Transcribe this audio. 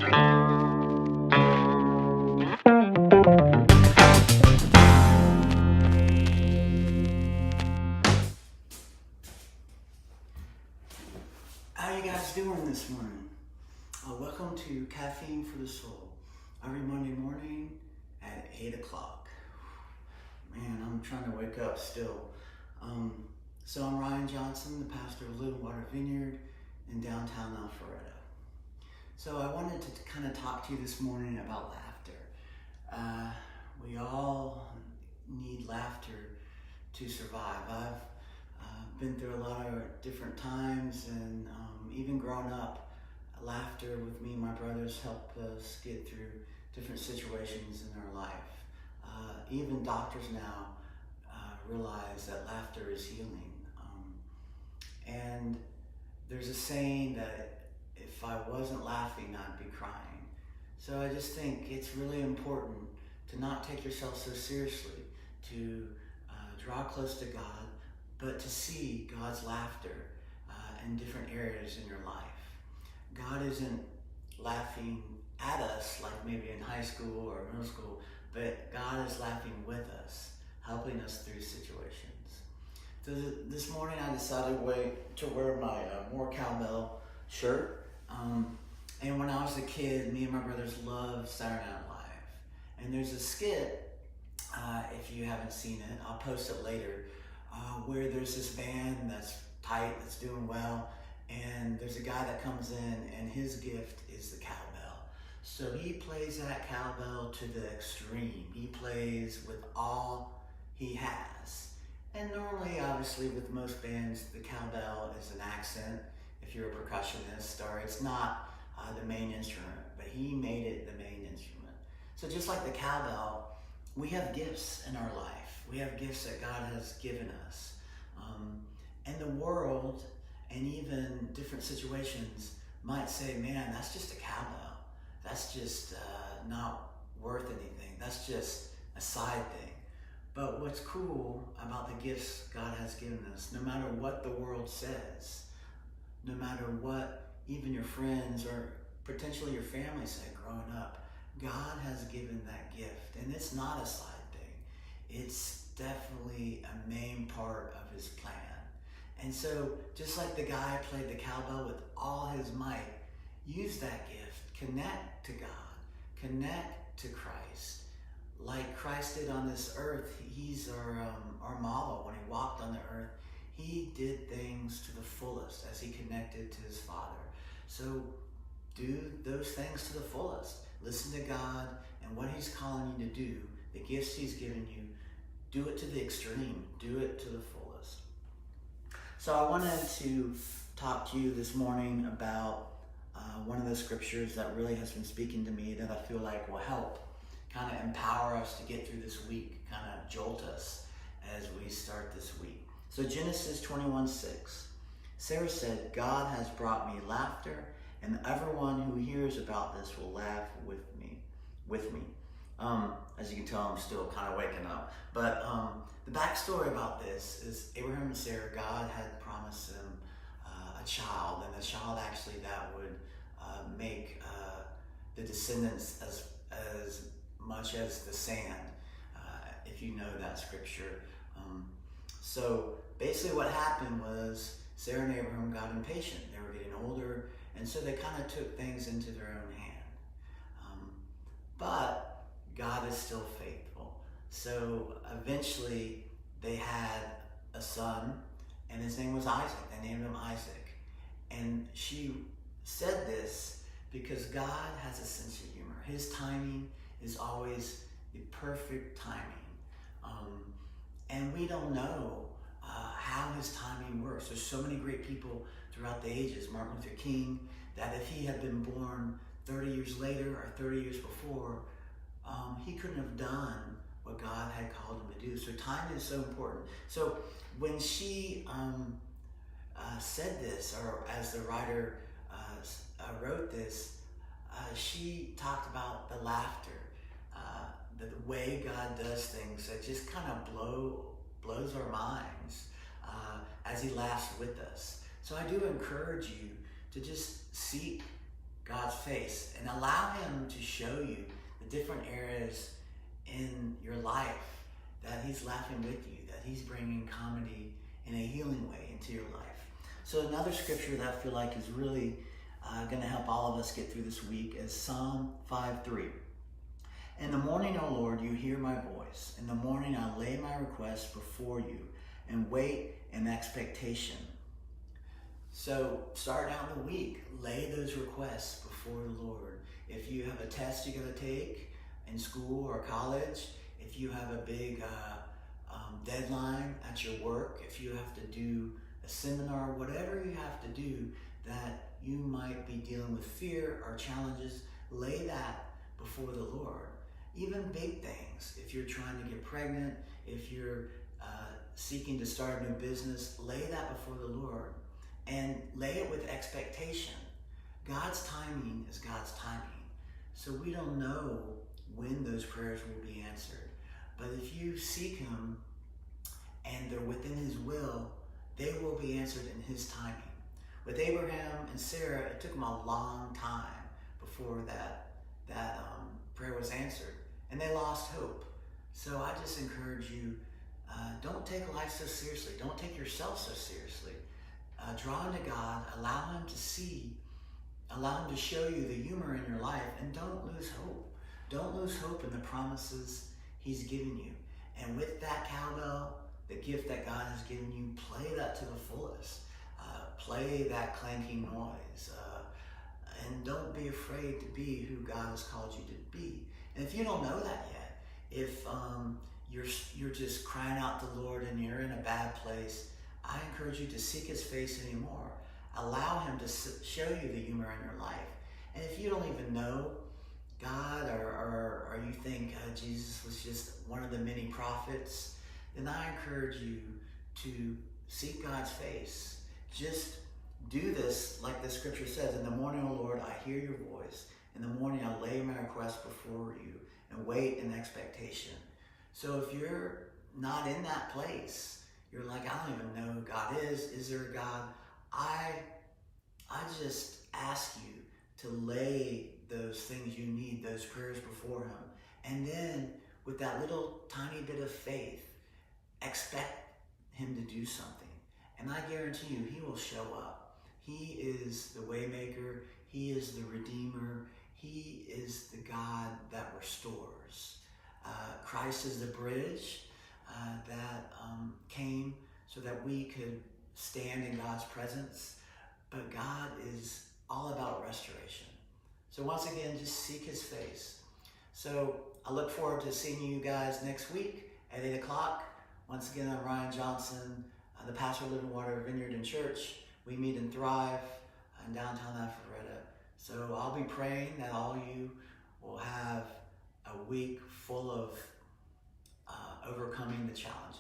How you guys doing this morning? Welcome to Caffeine for the Soul, every Monday morning at 8 o'clock. Man, I'm trying to wake up still. So I'm Ryan Johnson, the pastor of Living Water Vineyard in downtown Alpharetta. So I wanted to kind of talk to you this morning about laughter. We all need laughter to survive. I've been through a lot of different times, and even growing up, laughter with me and my brothers helped us get through different situations in our life. Even doctors now realize that laughter is healing. And there's a saying that if I wasn't laughing, I'd be crying. So I just think it's really important to not take yourself so seriously, to draw close to God, but to see God's laughter in different areas in your life. God isn't laughing at us like maybe in high school or middle school, but God is laughing with us, helping us through situations. So this morning I decided to wear my More Cowbell shirt. And when I was a kid, me and my brothers loved Saturday Night Live. And there's a skit, if you haven't seen it, I'll post it later, where there's this band that's tight, that's doing well, and there's a guy that comes in and his gift is the cowbell. So he plays that cowbell to the extreme. He plays with all he has. And normally, obviously, with most bands, the cowbell is an accent if you're a percussionist, or it's not the main instrument, but he made it the main instrument. So just like the cowbell, we have gifts in our life. We have gifts that God has given us. And the world and even different situations might say, man, that's just a cowbell. That's just not worth anything. That's just a side thing. But what's cool about the gifts God has given us, no matter what the world says, no matter what even your friends or potentially your family say growing up, God has given that gift. And it's not a side thing. It's definitely a main part of his plan. And so just like the guy played the cowbell with all his might, use that gift, connect to God, connect to Christ. Like Christ did on this earth, he's our model. When he walked on the earth, he did things to the fullest as he connected to his Father. So do those things to the fullest. Listen to God and what he's calling you to do, the gifts he's given you. Do it to the extreme. Do it to the fullest. So I wanted to talk to you this morning about one of the scriptures that really has been speaking to me that I feel like will help kind of empower us to get through this week, kind of jolt us as we start this week. So Genesis 21:6. Sarah said, God has brought me laughter, and everyone who hears about this will laugh with me. As you can tell, I'm still kind of waking up. But the backstory about this is Abraham and Sarah, God had promised them a child, and a child actually that would make the descendants as much as the sand, if you know that scripture. So basically what happened was Sarah and Abraham got impatient. They were getting older, and so they kind of took things into their own hand. But God is still faithful. So eventually they had a son, and his name was Isaac. They named him Isaac. And she said this because God has a sense of humor. His timing is always the perfect timing. And we don't know how his timing works. There's so many great people throughout the ages. Martin Luther King, that if he had been born 30 years later or 30 years before, he couldn't have done what God had called him to do. So time is so important. So when she said this, or as the writer wrote this, she talked about the laughter, the way God does things that just kind of blows our minds as he laughs with us. So I do encourage you to just seek God's face and allow him to show you the different areas in your life that he's laughing with you, that he's bringing comedy in a healing way into your life. So another scripture that I feel like is really going to help all of us get through this week is Psalm 5:3. In the morning, O Lord, you hear my voice. In the morning, I lay my requests before you and wait in expectation. So starting out the week, lay those requests before the Lord. If you have a test you got to take in school or college, if you have a big deadline at your work, if you have to do a seminar, whatever you have to do that you might be dealing with fear or challenges, lay that before the Lord. Even big things, if you're trying to get pregnant, if you're seeking to start a new business, lay that before the Lord and lay it with expectation. God's timing is God's timing. So we don't know when those prayers will be answered. But if you seek him and they're within his will, they will be answered in his timing. With Abraham and Sarah, it took them a long time before that prayer was answered, and they lost hope. So I just encourage you, don't take life so seriously. Don't take yourself so seriously. Draw into God, allow him to show you the humor in your life, and don't lose hope. Don't lose hope in the promises he's given you. And with that cowbell, the gift that God has given you, play that to the fullest. Play that clanking noise. And don't be afraid to be who God has called you to be. And if you don't know that yet, if you're just crying out to the Lord and you're in a bad place, I encourage you to seek his face anymore. Allow him to show you the humor in your life. And if you don't even know God, or you think Jesus was just one of the many prophets, then I encourage you to seek God's face. Just do this like the scripture says. In the morning, O Lord, I hear your voice. In the morning, I lay my request before you and wait in expectation. So if you're not in that place, you're like, I don't even know who God is. Is there a God? I just ask you to lay those things you need, those prayers before him. And then with that little tiny bit of faith, expect him to do something. And I guarantee you, he will show up. He is the waymaker. He is the redeemer. He is the God that restores. Christ is the bridge that came so that we could stand in God's presence. But God is all about restoration. So once again, just seek his face. So I look forward to seeing you guys next week at 8 o'clock. Once again, I'm Ryan Johnson, the pastor of Living Water Vineyard and Church. We meet and thrive in downtown Alpharetta. So I'll be praying that all you will have a week full of overcoming the challenges.